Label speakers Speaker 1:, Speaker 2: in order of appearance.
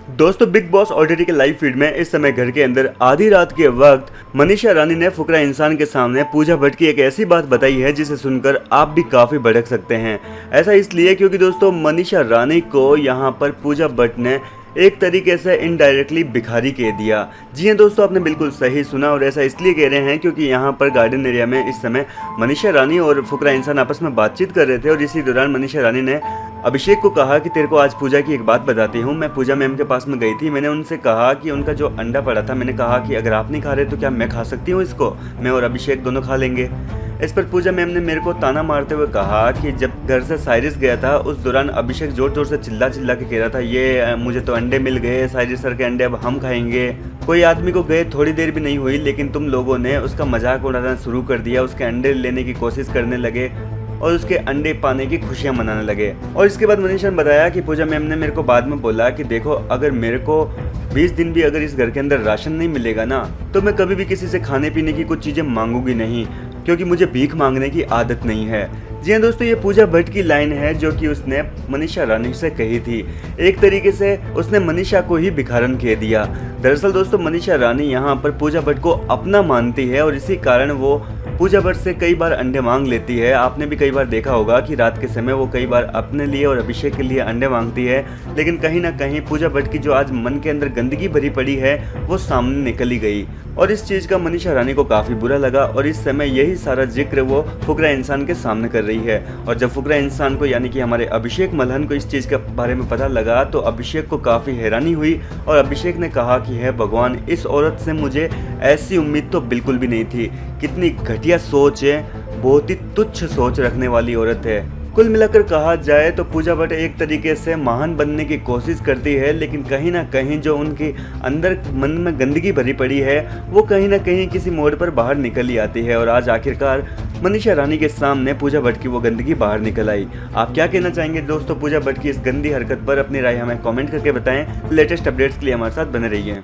Speaker 1: दोस्तों, big boss OTT के live feed में इस समय घर के अंदर आधी रात के वक्त मनीषा रानी ने फुकरा इंसान के सामने पूजा भट्ट की एक ऐसी बात बताई है जिसे सुनकर आप भी काफी भड़क सकते हैं। ऐसा इसलिए क्योंकि दोस्तों मनीषा रानी को यहाँ पर पूजा भट्ट ने एक तरीके से इनडायरेक्टली भिखारी कह दिया। जी हाँ दोस्तों, आपने बिल्कुल सही सुना और ऐसा इसलिए कह रहे हैं क्योंकि यहाँ पर गार्डन एरिया में इस समय मनीषा रानी और फुकरा इंसान आपस में बातचीत कर रहे थे और इसी दौरान मनीषा रानी ने अभिषेक को कहा कि तेरे को आज पूजा की एक बात बताती हूँ। मैं पूजा मैम के पास में गई थी, मैंने उनसे कहा कि उनका जो अंडा पड़ा था, मैंने कहा कि अगर आप नहीं खा रहे तो क्या मैं खा सकती हूँ इसको, मैं और अभिषेक दोनों खा लेंगे। इस पर पूजा मैम ने मेरे को ताना मारते हुए कहा कि जब घर से साइरिस गया था उस दौरान अभिषेक जोर जोर से चिल्ला चिल्ला के कह रहा था, ये मुझे तो अंडे मिल गए, साइरिस सर के अंडे अब हम खाएंगे। कोई आदमी को गए थोड़ी देर भी नहीं हुई लेकिन तुम लोगों ने उसका मजाक उड़ाना शुरू कर दिया, उसके अंडे लेने की कोशिश करने लगे और उसके अंडे पाने की खुशियां मनाने लगे। और इसके बाद मनीषा ने बताया कि पूजा मैम ने मेरे को बाद में बोला कि देखो, अगर मेरे को 20 दिन भी अगर इस घर के अंदर राशन नहीं मिलेगा ना तो मैं कभी भी किसी से खाने पीने की कुछ चीज़ें मांगूंगी नहीं, क्योंकि मुझे भीख मांगने की आदत नहीं है। जी हाँ दोस्तों, ये पूजा भट्ट की लाइन है जो कि उसने मनीषा रानी से कही थी। एक तरीके से उसने मनीषा को ही भिखारन कह दिया। दरअसल दोस्तों मनीषा रानी यहाँ पर पूजा भट्ट को अपना मानती है और इसी कारण वो पूजा भट्ट से कई बार अंडे मांग लेती है। आपने भी कई बार देखा होगा कि रात के समय वो कई बार अपने लिए और अभिषेक के लिए अंडे मांगती है, लेकिन कहीं ना कहीं पूजा भट्ट की जो आज मन के अंदर गंदगी भरी पड़ी है वो सामने निकल ही गई और इस चीज़ का मनीषा रानी को काफ़ी बुरा लगा और इस समय यही सारा जिक्र वो फुकरा इंसान के सामने कर रही है। और जब फुकरा इंसान को यानी कि हमारे अभिषेक मल्हन को इस चीज़ के बारे में पता लगा तो अभिषेक को काफ़ी हैरानी हुई और अभिषेक ने कहा कि हे भगवान, इस औरत से मुझे ऐसी उम्मीद तो बिल्कुल भी नहीं थी। कितनी घटिया सोच है, बहुत ही तुच्छ सोच रखने वाली औरत है। कुल मिलाकर कहा जाए तो पूजा भट्ट एक तरीके से महान बनने की कोशिश करती है, लेकिन कहीं ना कहीं जो उनके अंदर मन में गंदगी भरी पड़ी है वो कहीं ना कहीं किसी मोड़ पर बाहर निकल ही आती है और आज आखिरकार मनीषा रानी के सामने पूजा भट्ट की वो गंदगी बाहर निकल आई। आप क्या कहना चाहेंगे दोस्तों पूजा भट्ट की इस गंदी हरकत पर? अपनी राय हमें कमेंट करके बताएं। लेटेस्ट अपडेट्स के लिए हमारे साथ बने रहिए।